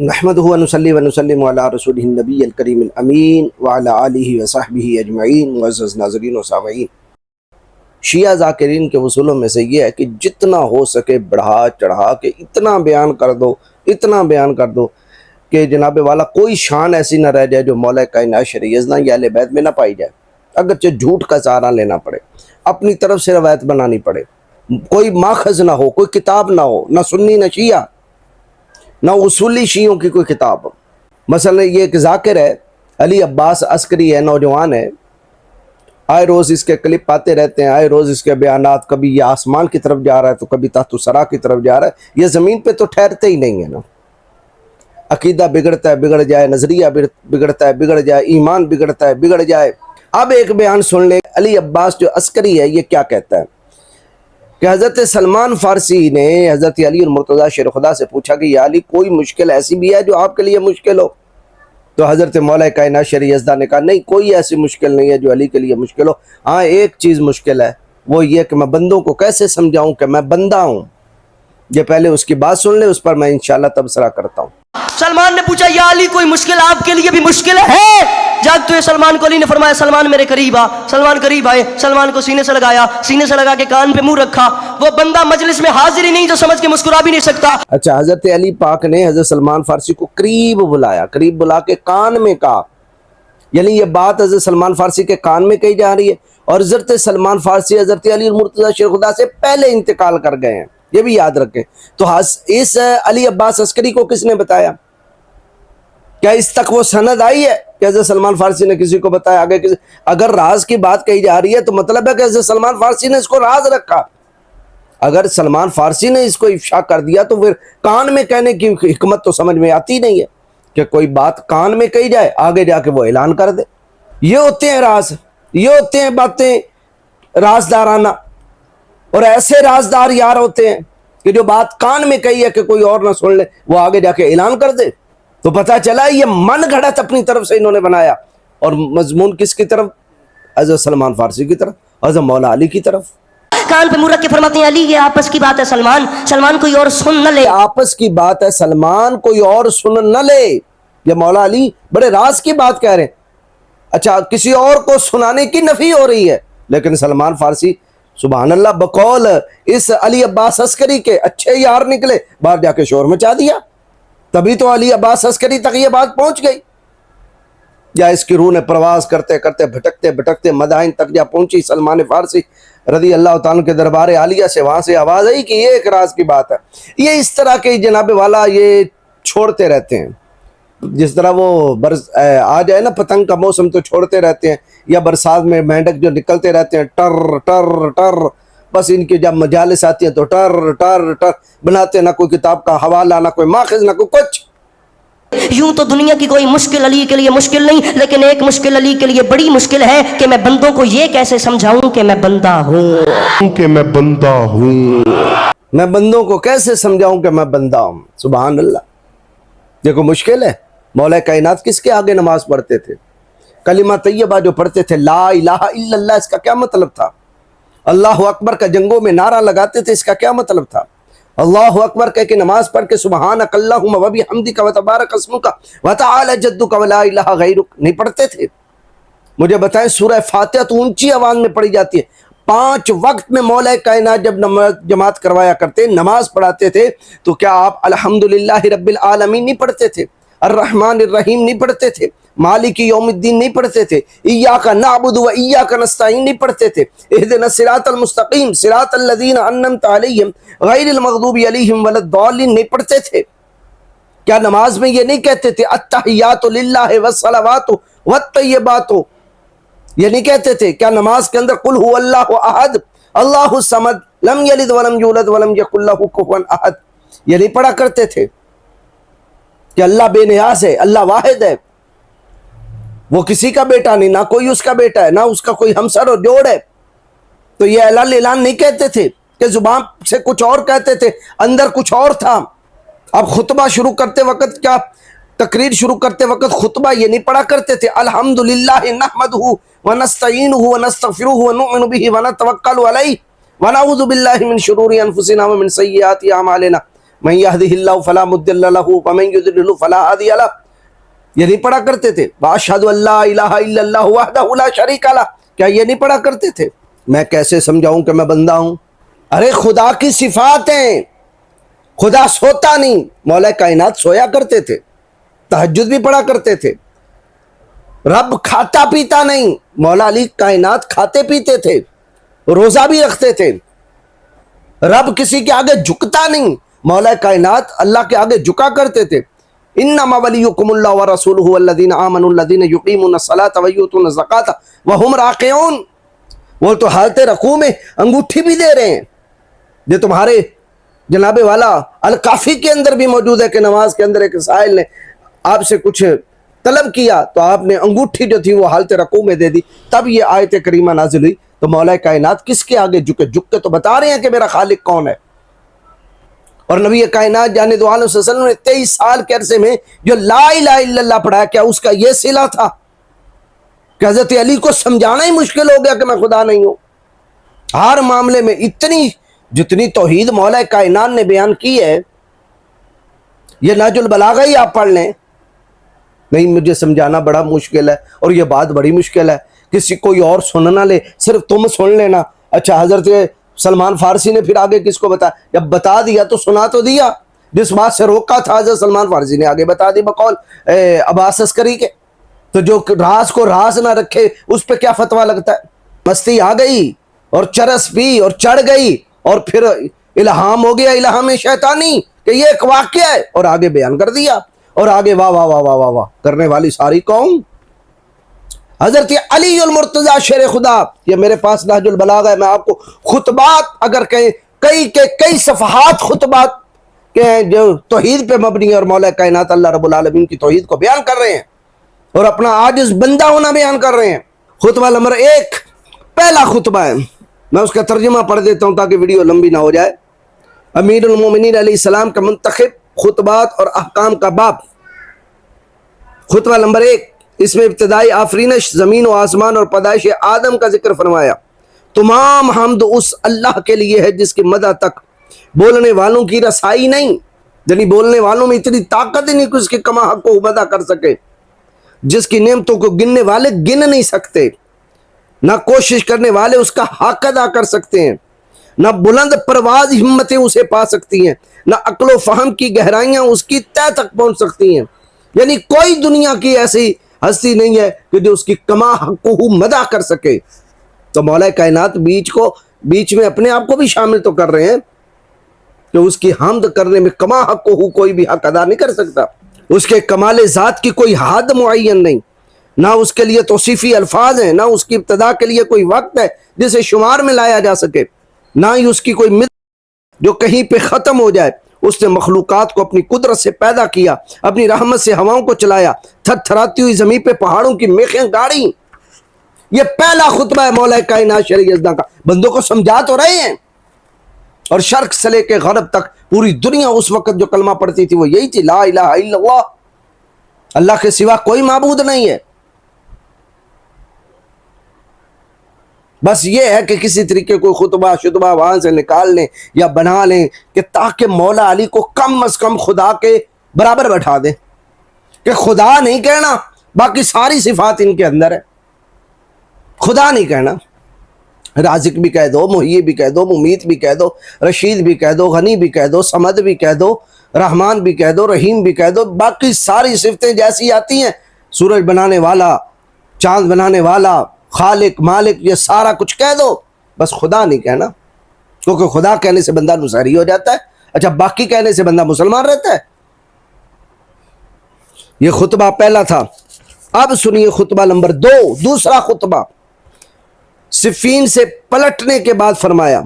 نحمدہ و نصلی و نسلم علی رسولہ النبی الکریم الامین وعلی آلہ و صحبہ اجمعین۔ معزز ناظرین و سامعین، شیعہ ذاکرین کے اصولوں میں سے یہ ہے کہ جتنا ہو سکے بڑھا چڑھا کے اتنا بیان کر دو کہ جناب والا کوئی شان ایسی نہ رہ جائے جو مولا کائنات شرع یزداں یا اہل بیت میں نہ پائی جائے، اگرچہ جھوٹ کا سہارا لینا پڑے، اپنی طرف سے روایت بنانی پڑے، کوئی ماخذ نہ ہو، کوئی کتاب نہ ہو، نہ سنی نہ شیعہ، نہ اصولی شیعوں کی کوئی کتاب۔ مثلا یہ ایک ذاکر ہے، علی عباس عسکری ہے، نوجوان ہے، آئے روز اس کے کلپ آتے رہتے ہیں، آئے روز اس کے بیانات، کبھی یہ آسمان کی طرف جا رہا ہے تو کبھی تحت الثری کی طرف جا رہا ہے، یہ زمین پہ تو ٹھہرتے ہی نہیں ہے نا۔ عقیدہ بگڑتا ہے بگڑ جائے، نظریہ بگڑتا ہے بگڑ جائے، ایمان بگڑتا ہے بگڑ جائے۔ اب ایک بیان سن لیں، علی عباس جو عسکری ہے یہ کیا کہتا ہے کہ حضرت سلمان فارسی نے حضرت علی المرتضیٰ شیر خدا سے پوچھا کہ یا علی کوئی مشکل ایسی بھی ہے جو آپ کے لیے مشکل ہو؟ تو حضرت مولا کائنات شرع یزداں نے کہا نہیں، کوئی ایسی مشکل نہیں ہے جو علی کے لیے مشکل ہو، ہاں ایک چیز مشکل ہے، وہ یہ کہ میں بندوں کو کیسے سمجھاؤں کہ میں بندہ ہوں۔ یہ پہلے اس کی بات سن لے، اس پر میں انشاءاللہ تبصرہ کرتا ہوں۔ سلمان نے پوچھا یا علی کوئی مشکل آپ کے لیے بھی مشکل ہے؟ جاگتے ہوئے سلمان کو علی نے فرمایا سلمان میرے قریب آ۔ سلمان قریب آئے، سلمان کو سینے سے لگایا، سینے سے لگا کے کان پہ منہ رکھا۔ وہ بندہ مجلس میں حاضر ہی نہیں جو سمجھ کے مسکرا بھی نہیں سکتا۔ اچھا، حضرت علی پاک نے حضرت سلمان فارسی کو قریب بلایا، قریب بلا کے کان میں کہا، یعنی یہ بات حضرت سلمان فارسی کے کان میں کہی جا رہی ہے، اور حضرت سلمان فارسی حضرت علی المرتضیٰ شیر خدا سے پہلے انتقال کر گئے ہیں، یہ بھی یاد رکھیں۔ تو اس علی عباس عسکری کو کس نے بتایا؟ کیا اس تک وہ سند آئی ہے کہ حضرت سلمان فارسی نے کسی کو بتایا؟ اگر راز کی بات کہی جا رہی ہے تو مطلب ہے کہ حضرت سلمان فارسی نے اس کو راز رکھا۔ اگر سلمان فارسی نے اس کو افشا کر دیا تو پھر کان میں کہنے کی حکمت تو سمجھ میں آتی نہیں ہے کہ کوئی بات کان میں کہی جائے آگے جا کے وہ اعلان کر دے۔ یہ ہوتے ہیں راز، یہ ہوتے ہیں باتیں رازدارانہ، اور ایسے رازدار یار ہوتے ہیں کہ جو بات کان میں کہی ہے کہ کوئی اور نہ سن لے، وہ آگے جا کے اعلان کر دے۔ تو پتہ چلا یہ من گھڑت اپنی طرف سے انہوں نے بنایا، اور مضمون کس کی طرف؟ حضرت سلمان فارسی کی طرف، حضرت مولا علی کی طرف۔ کان پہ منہ رکھ کے فرماتے ہیں علی یہ آپس کی بات ہے، سلمان کوئی اور سن نہ لے۔ آپس کی بات ہے، سلمان کوئی اور سن نہ لے۔ یہ مولا علی بڑے راز کی بات کہہ رہے ہیں۔ اچھا، کسی اور کو سنانے کی نفی ہو رہی ہے، لیکن سلمان فارسی سبحان اللہ بقول اس علی عباس عسکری کے اچھے یار نکلے، باہر جا کے شور مچا دیا، تبھی تو علی عباس عسکری تک یہ بات پہنچ گئی، یا اس کی روح نے پرواز کرتے کرتے بھٹکتے بھٹکتے مدائن تک جا پہنچی سلمان فارسی رضی اللہ تعالیٰ کے دربار عالیہ سے، وہاں سے آواز آئی کہ یہ ایک راز کی بات ہے۔ یہ اس طرح کے جناب والا یہ چھوڑتے رہتے ہیں، جس طرح وہ آ جائے نا پتنگ کا موسم تو چھوڑتے رہتے ہیں، یا برسات میں مینڈک جو نکلتے رہتے ہیں ٹر ٹر ٹر، بس ان کی جب مجالس آتی ہیں تو ٹر ٹر ٹر بناتے، نہ کوئی کتاب کا حوالہ، نہ کوئی ماخذ، نہ کوئی کچھ۔ یوں تو دنیا کی کوئی مشکل علی کے لیے مشکل نہیں، لیکن ایک مشکل علی کے لیے بڑی مشکل ہے کہ میں بندوں کو یہ کیسے سمجھاؤں کہ میں بندہ ہوں، میں بندوں کو کیسے سمجھاؤں کہ میں بندہ ہوں۔ سبحان اللہ، دیکھو مشکل ہے۔ مولا کائنات کس کے آگے نماز پڑھتے تھے؟ کلمہ طیبہ جو پڑھتے تھے، لا الہ الا اللہ، اس کا کیا مطلب تھا؟ اللہ اکبر کا جنگوں میں نعرہ لگاتے تھے، اس کا کیا مطلب تھا؟ اللہ اکبر کہہ کے نماز پڑھ کے سبحانک اللہم و بحمدک و تبارک اسمک و تعالی جدک و لا الہ غیرک نہیں پڑھتے تھے؟ مجھے بتائیں، سورہ فاتحہ تو اونچی آواز میں پڑھی جاتی ہے، 5 وقت میں مولا کائنات جب جماعت کروایا کرتے، نماز پڑھاتے تھے، تو کیا آپ الحمدللہ رب العالمین نہیں پڑھتے تھے؟ الرحمن الرحیم نہیں پڑھتے تھے؟ مالک یوم الدین نہیں پڑھتے تھے؟ ایاک نعبد و ایاک نستعین نہیں پڑھتے تھے؟ اہدنا الصراط المستقیم صراط الذین انعمت علیہم غیر المغضوب علیہم ولا الضالین نہیں پڑھتے تھے؟ کیا نماز میں یہ نہیں کہتے تھے التحیات للہ والصلوات والطیبات؟ یہ نہیں کہتے تھے؟ کیا نماز کے اندر قل هو اللہ احد اللہ الصمد لم یلد ولم یولد ولم یکن لہ کفوا احد یہ نہیں پڑھا کرتے تھے کہ اللہ بے نیاز ہے، اللہ واحد ہے، وہ کسی کا بیٹا نہیں، نہ کوئی اس کا بیٹا ہے، نہ اس کا کوئی ہمسر اور جوڑ ہے؟ تو یہ اعلان نہیں کہتے تھے کہ زبان سے کچھ اور کہتے تھے، اندر کچھ اور تھا؟ اب خطبہ شروع کرتے وقت، کیا تقریر شروع کرتے وقت خطبہ یہ نہیں پڑھا کرتے تھے الحمدللہ نحمدہ ونستعینہ ونستغفرہ ونؤمن بہ ونتوکل علیہ ونعوذ باللہ من شرور انفسنا ومن سیئات اعمالنا من یہدہ فلا مضل لہ ومن یضلل فلا ہادی لہ. یہ نہیں پڑھا کرتے تھے؟ واشہد ان لا الہ الا اللہ وحدہ لا شریک لہ. کیا یہ نہیں پڑھا کرتے تھے؟ میں کیسے سمجھاؤں کہ میں بندہ ہوں؟ ارے خدا کی صفات ہیں. خدا سوتا نہیں، مولا کائنات سویا کرتے تھے، تہجد بھی پڑھا کرتے تھے. رب کھاتا پیتا نہیں، مولا علی کائنات کھاتے پیتے تھے، روزہ بھی رکھتے تھے. رب کسی کے آگے جھکتا نہیں، مولا کائنات اللہ کے آگے جھکا کرتے تھے. انما ولیکم اللہ ورسولہ والذین آمنوا الذین یقیمون الصلاۃ ویؤتون الزکاۃ وہم راکعون. وہ تو حالت رکوع میں انگوٹھی بھی دے رہے ہیں. یہ تمہارے جناب والا الکافی کے اندر بھی موجود ہے کہ نماز کے اندر ایک سائل نے آپ سے کچھ طلب کیا تو آپ نے انگوٹھی جو تھی وہ حالت رکوع میں دے دی. تب یہ آیت کریمہ نازل ہوئی. تو مولا کائنات کس کے آگے جھکے؟ جھک کے تو بتا رہے ہیں کہ میرا خالق کون ہے. اور نبی کائنات جانے دو عالم صلی اللہ علیہ وسلم نے 23 سال کے عرصے میں جو لا الہ الا اللہ پڑھایا، کیا اس کا یہ صلہ تھا کہ حضرت علی کو سمجھانا ہی مشکل ہو گیا کہ میں خدا نہیں ہوں؟ ہر معاملے میں جتنی توحید مولا کائنات نے بیان کی ہے، یہ نہج البلاغہ ہی آپ پڑھ لیں. نہیں، مجھے سمجھانا بڑا مشکل ہے، اور یہ بات بڑی مشکل ہے. کسی کوئی اور سن نہ لے، صرف تم سن لینا. اچھا، حضرت سلمان فارسی نے پھر آگے کس کو بتا؟ جب بتا دیا تو سنا تو دیا. جس بات سے روکا تھا حضرت سلمان فارسی نے آگے بتا دی بقول عباس عسکری کے. تو جو راز کو راز نہ رکھے اس پہ کیا فتویٰ لگتا ہے؟ مستی آ گئی اور چرس پی اور چڑھ گئی، اور پھر الہام ہو گیا، الہام شیطانی کہ یہ ایک واقعہ ہے، اور آگے بیان کر دیا. اور آگے واہ واہ واہ واہ واہ واہ کرنے والی ساری قوم. حضرت علی المرتضیٰ شیر خدا، یہ میرے پاس نہج البلاغہ ہے. میں آپ کو خطبات اگر کہیں کئی صفحات خطبات کے ہیں جو توحید پہ مبنی ہے، اور مولا کائنات اللہ رب العالمین کی توحید کو بیان کر رہے ہیں اور اپنا عاجز بندہ ہونا بیان کر رہے ہیں. خطبہ نمبر 1 پہلا خطبہ ہے. میں اس کا ترجمہ پڑھ دیتا ہوں تاکہ ویڈیو لمبی نہ ہو جائے. امیر المومنین علیہ السلام کا منتخب خطبات اور احکام کا باب. خطبہ نمبر 1، اس میں ابتدائی آفرینش زمین و آسمان اور پیدائش آدم کا ذکر فرمایا. تمام حمد اس اللہ کے لیے ہے جس کی مدح تک بولنے والوں کی رسائی نہیں، یعنی بولنے والوں میں اتنی طاقت ہی نہیں کہ اس کے کما حق کو مدح کر سکے، جس کی نعمتوں کو گننے والے گن نہیں سکتے، نہ کوشش کرنے والے اس کا حق ادا کر سکتے ہیں، نہ بلند پرواز ہمتیں اسے پا سکتی ہیں، نہ عقل و فہم کی گہرائیاں اس کی تہ تک پہنچ سکتی ہیں. یعنی کوئی دنیا کی ایسی ہستی نہیں ہے کہ جو اس کی کما حقہ مدح کر سکے. تو مولا کائنات بیچ میں اپنے آپ کو بھی شامل تو کر رہے ہیں کہ اس کی حمد کرنے میں کما حقہ کوئی بھی حق ادا نہیں کر سکتا. اس کے کمال ذات کی کوئی حد معین نہیں، نہ اس کے لیے توصیفی الفاظ ہیں، نہ اس کی ابتدا کے لیے کوئی وقت ہے جسے شمار میں لایا جا سکے، نہ ہی اس کی کوئی مدت جو کہیں پہ ختم ہو جائے. اس نے مخلوقات کو اپنی قدرت سے پیدا کیا، اپنی رحمت سے ہواؤں کو چلایا، تھر تھراتی ہوئی زمین پہ پہاڑوں کی میخیں گاڑی. یہ پہلا خطبہ ہے مولا کائنات شرع یزداں کا. بندوں کو سمجھا تو رہے ہیں. اور شرق سے لے کے غرب تک پوری دنیا اس وقت جو کلمہ پڑھتی تھی وہ یہی تھی، لا الہ الا اللہ، اللہ کے سوا کوئی معبود نہیں ہے. بس یہ ہے کہ کسی طریقے کوئی خطبہ شتبہ وہاں سے نکال لیں یا بنا لیں کہ تاکہ مولا علی کو کم از کم خدا کے برابر بیٹھا دیں، کہ خدا نہیں کہنا، باقی ساری صفات ان کے اندر ہے. خدا نہیں کہنا، رازق بھی کہہ دو، محیی بھی کہہ دو، ممیت بھی کہہ دو، رشید بھی کہہ دو، غنی بھی کہہ دو، صمد بھی کہہ دو، رحمان بھی کہہ دو، رحیم بھی کہہ دو. باقی ساری صفتیں جیسی آتی ہیں، سورج بنانے والا، چاند بنانے والا، خالق، مالک، یہ سارا کچھ کہہ دو. بس خدا نہیں کہنا، کیونکہ خدا کہنے سے بندہ نصیری ہو جاتا ہے. اچھا، باقی کہنے سے بندہ مسلمان رہتا ہے. یہ خطبہ پہلا تھا. اب سنیے خطبہ نمبر 2، دوسرا خطبہ. صفین سے پلٹنے کے بعد فرمایا،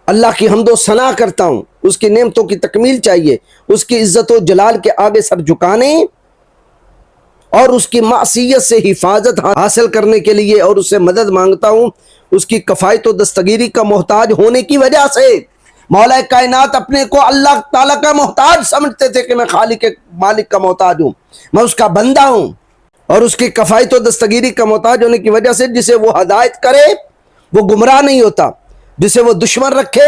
اللہ کی حمد و ثنا کرتا ہوں، اس کی نعمتوں کی تکمیل چاہیے، اس کی عزت و جلال کے آگے سر جھکانے اور اس کی معصیت سے حفاظت حاصل کرنے کے لیے اور اس سے مدد مانگتا ہوں، اس کی کفایت و دستگیری کا محتاج ہونے کی وجہ سے. مولا کائنات اپنے کو اللہ تعالیٰ کا محتاج سمجھتے تھے کہ میں خالق مالک کا محتاج ہوں، میں اس کا بندہ ہوں، اور اس کی کفایت و دستگیری کا محتاج ہونے کی وجہ سے جسے وہ ہدایت کرے وہ گمراہ نہیں ہوتا، جسے وہ دشمن رکھے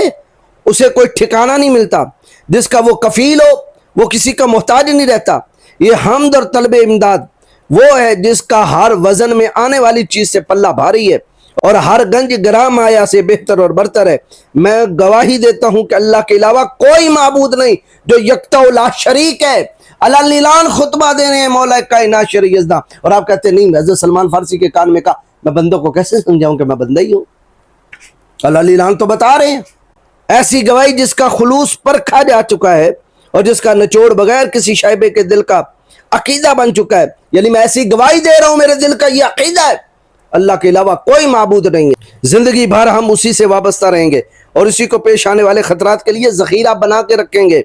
اسے کوئی ٹھکانہ نہیں ملتا، جس کا وہ کفیل ہو، وہ کسی کا محتاج نہیں رہتا. یہ حمد اور طلب امداد وہ ہے جس کا ہر وزن میں آنے والی چیز سے پلہ بھاری ہے اور ہر گنج گرام آیا سے بہتر اور برتر ہے. میں گواہی دیتا ہوں کہ اللہ کے علاوہ کوئی معبود نہیں جو یکتا و لا شریک ہے. اللہ خطبہ دے رہے ہیں مولا کائنات شر یزداں، اور آپ کہتے ہیں نہیں. حضرت سلمان فارسی کے کان میں کہا میں بندوں کو کیسے سمجھاؤں کہ میں بندہ ہی ہوں. اللہ تو بتا رہے ہیں ایسی گواہی جس کا خلوص پرکھا جا چکا ہے اور جس کا نچوڑ بغیر کسی شائبے کے دل کا عقیدہ بن چکا ہے. یعنی میں ایسی گواہی دے رہا ہوں میرے دل کا یہ عقیدہ ہے اللہ کے علاوہ کوئی معبود نہیں ہے. زندگی بھر ہم اسی سے وابستہ رہیں گے اور اسی کو پیش آنے والے خطرات کے لیے ذخیرہ بنا کے رکھیں گے.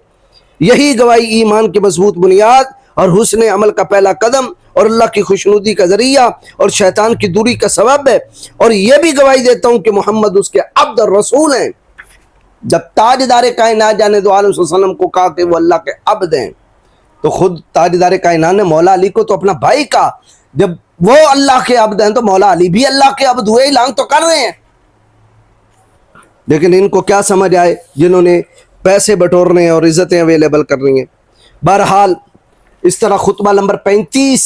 یہی گواہی ایمان کی مضبوط بنیاد اور حسن عمل کا پہلا قدم اور اللہ کی خوشنودی کا ذریعہ اور شیطان کی دوری کا سبب ہے. اور یہ بھی گواہی دیتا ہوں کہ محمد اس کے عبد اور رسول ہیں. جب تاجدار کائنات جانے دو عالم صلی اللہ علیہ وسلم کو کہا کہ وہ اللہ کے عبد ہیں تو خود تاجدار کائنات نے مولا علی کو تو اپنا بھائی کہا. جب وہ اللہ کے عبد ہیں تو مولا علی بھی اللہ کے عبد ہوئے، اعلان تو کر رہے ہیں. لیکن ان کو کیا سمجھ آئے جنہوں نے پیسے بٹورنے اور عزتیں اویلیبل کر رہی ہیں. بہرحال اس طرح خطبہ نمبر 35،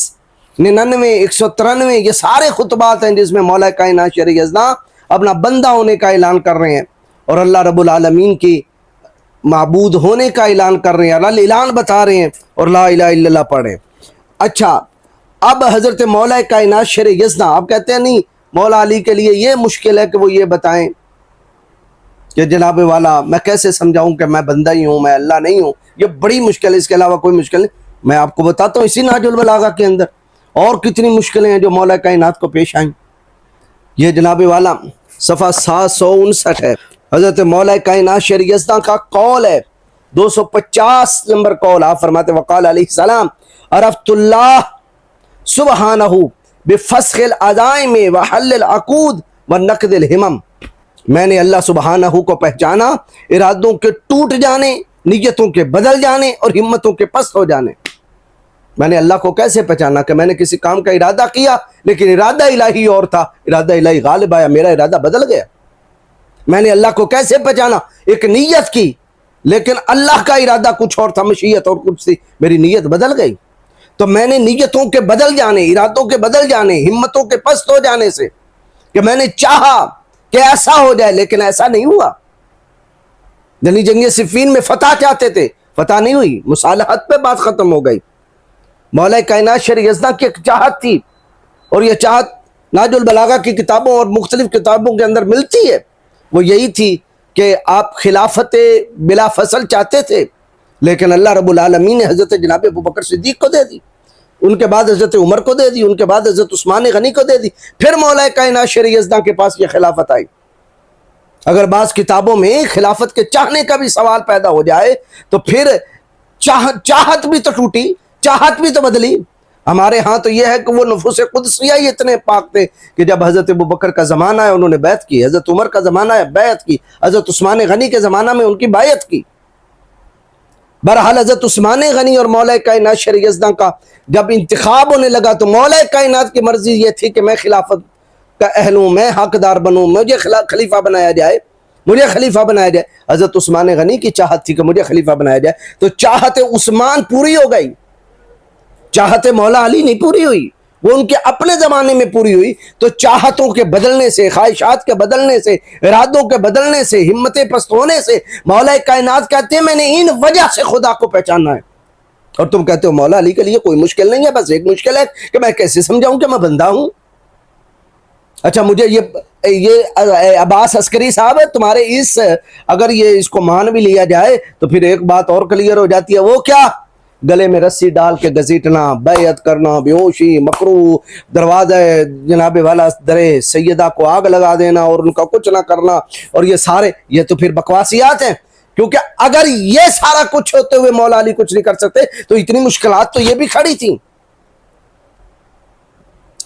99، 193 یہ سارے خطبات ہیں جس میں مولا کائنات شر یزداں اپنا بندہ ہونے کا اعلان کر رہے ہیں اور اللہ رب العالمین کی معبود ہونے کا اعلان کر رہے ہیں، اللہ اعلان بتا رہے ہیں اور لا الہ الا اللہ پڑھ رہے ہیں. اچھا اب حضرت مولا کائنات شر یزداں آپ کہتے ہیں نہیں مولا علی کے لیے یہ مشکل ہے کہ وہ یہ بتائیں کہ جناب والا میں کیسے سمجھاؤں کہ میں بندہ ہی ہوں، میں اللہ نہیں ہوں. یہ بڑی مشکل ہے، اس کے علاوہ کوئی مشکل نہیں. میں آپ کو بتاتا ہوں اسی نہج البلاغہ کے اندر اور کتنی مشکلیں ہیں جو مولا کائنات کو پیش آئیں. یہ جناب والا صفحہ 759 ہے. حضرت مولا کائنات شر یزداں کا قول ہے، 250 نمبر قول. آپ فرماتے وقال علیہ السلام عرفت اللہ سبحانہ بفسخ العزائم وحل العقود ونقد الہمم. میں نے اللہ سبحانہ کو پہچانا ارادوں کے ٹوٹ جانے، نیتوں کے بدل جانے اور ہمتوں کے پست ہو جانے. میں نے اللہ کو کیسے پہچانا کہ میں نے کسی کام کا ارادہ کیا لیکن ارادہ الہی اور تھا، ارادہ الہی غالب آیا، میرا ارادہ بدل گیا. میں نے اللہ کو کیسے پہچانا، ایک نیت کی لیکن اللہ کا ارادہ کچھ اور تھا، مشیت اور کچھ تھی، میری نیت بدل گئی. تو میں نے نیتوں کے بدل جانے، ارادوں کے بدل جانے، ہمتوں کے پست ہو جانے سے کہ میں نے چاہا کہ ایسا ہو جائے لیکن ایسا نہیں ہوا. یعنی جنگ صفین میں فتح چاہتے تھے، فتح نہیں ہوئی، مصالحت پہ بات ختم ہو گئی. مولا کائنات شر یزداں کی ایک چاہت تھی اور یہ چاہت نہج البلاغہ کی کتابوں اور مختلف کتابوں کے اندر ملتی ہے. وہ یہی تھی کہ آپ خلافت بلا فصل چاہتے تھے لیکن اللہ رب العالمین نے حضرت جناب ابوبکر صدیق کو دے دی، ان کے بعد حضرت عمر کو دے دی، ان کے بعد حضرت عثمان غنی کو دے دی، پھر مولا کائنات شر یزداں کے پاس یہ خلافت آئی. اگر بعض کتابوں میں خلافت کے چاہنے کا بھی سوال پیدا ہو جائے تو پھر چاہت بھی تو ٹوٹی، چاہت بھی تو بدلی. ہمارے ہاں تو یہ ہے کہ وہ نفوس قدسیہ ہی اتنے پاک تھے کہ جب حضرت ابوبکر کا زمانہ ہے انہوں نے بیعت کی، حضرت عمر کا زمانہ ہے بیعت کی، حضرت عثمان غنی کے زمانہ میں ان کی بیعت کی. بہرحال حضرت عثمان غنی اور مولا کائنات شر یزداں کا جب انتخاب ہونے لگا تو مولا کائنات کی مرضی یہ تھی کہ میں خلافت کا اہل ہوں، میں حقدار بنوں، مجھے خلیفہ بنایا جائے، مجھے خلیفہ بنایا جائے. حضرت عثمان غنی کی چاہت تھی کہ مجھے خلیفہ بنایا جائے، تو چاہت عثمان پوری ہو گئی، چاہت مولا علی نہیں پوری ہوئی، وہ ان کے اپنے زمانے میں پوری ہوئی. تو چاہتوں کے بدلنے سے، خواہشات کے بدلنے سے، ارادوں کے بدلنے سے، ہمتیں پست ہونے سے مولا کائنات کہتے ہیں میں نے ان وجہ سے خدا کو پہچانا ہے. اور تم کہتے ہو مولا علی کے لیے کوئی مشکل نہیں ہے، بس ایک مشکل ہے کہ میں کیسے سمجھاؤں کہ میں بندہ ہوں. اچھا مجھے یہ عباس عسکری صاحب تمہارے اگر یہ اس کو مان بھی لیا جائے تو پھر ایک بات اور کلیئر ہو جاتی ہے، وہ کیا؟ گلے میں رسی ڈال کے گھسیٹنا، بیعت کرنا، بیہوشی، مکروہ، دروازہ جناب والا در سیدہ کو آگ لگا دینا اور ان کا کچھ نہ کرنا، اور یہ سارے یہ تو پھر بکواسیات ہیں. کیونکہ اگر یہ سارا کچھ ہوتے ہوئے مولا علی کچھ نہیں کر سکتے تو اتنی مشکلات تو یہ بھی کھڑی تھیں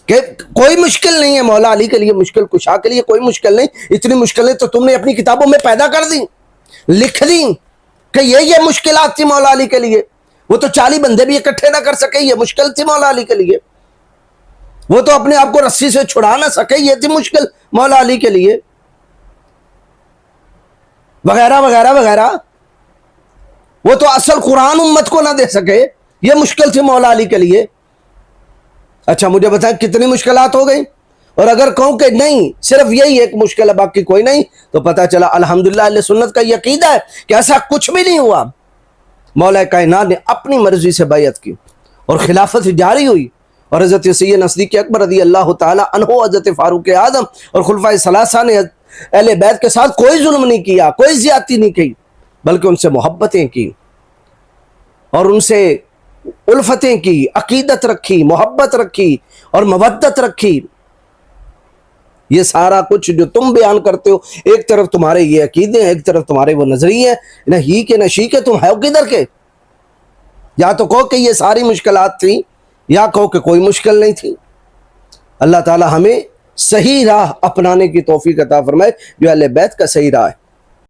کہ کوئی مشکل نہیں ہے مولا علی کے لیے، مشکل کشا کے لیے کوئی مشکل نہیں. اتنی مشکلیں تو تم نے اپنی کتابوں میں پیدا کر دی، لکھ دی کہ یہ مشکلات تھی مولا علی کے لیے. وہ تو 40 بندے بھی اکٹھے نہ کر سکے، یہ مشکل تھی مولا علی کے لیے. وہ تو اپنے آپ کو رسی سے چھڑا نہ سکے، یہ تھی مشکل مولا علی کے لیے، وغیرہ وغیرہ وغیرہ. وہ تو اصل قرآن امت کو نہ دے سکے، یہ مشکل تھی مولا علی کے لیے۔ اچھا مجھے بتائیں کتنی مشکلات ہو گئی، اور اگر کہوں کہ نہیں صرف یہی ایک مشکل ہے باقی کوئی نہیں، تو پتہ چلا الحمدللہ اہل سنت کا یہ عقیدہ ہے کہ ایسا کچھ بھی نہیں ہوا۔ مولا کائنات نے اپنی مرضی سے بیعت کی اور خلافت جاری ہوئی، اور حضرت سیدنا صدیق اکبر رضی اللہ تعالی عنہ، حضرت فاروق اعظم اور خلفائے ثلاثہ نے اہل بیت کے ساتھ کوئی ظلم نہیں کیا، کوئی زیادتی نہیں کی، بلکہ ان سے محبتیں کی اور ان سے الفتیں کی، عقیدت رکھی، محبت رکھی اور مودت رکھی۔ یہ سارا کچھ جو تم بیان کرتے ہو، ایک طرف تمہارے یہ عقیدے ہیں، ایک طرف تمہارے وہ نظریے ہیں، نہ ہی کے نہ شی کے، تم ہے کدھر کے؟ یا تو کہو کہ یہ ساری مشکلات تھیں، یا کہو کہ کوئی مشکل نہیں تھی۔ اللہ تعالی ہمیں صحیح راہ اپنانے کی توفیق عطا فرمائے جو اہل بیت کا صحیح راہ ہے۔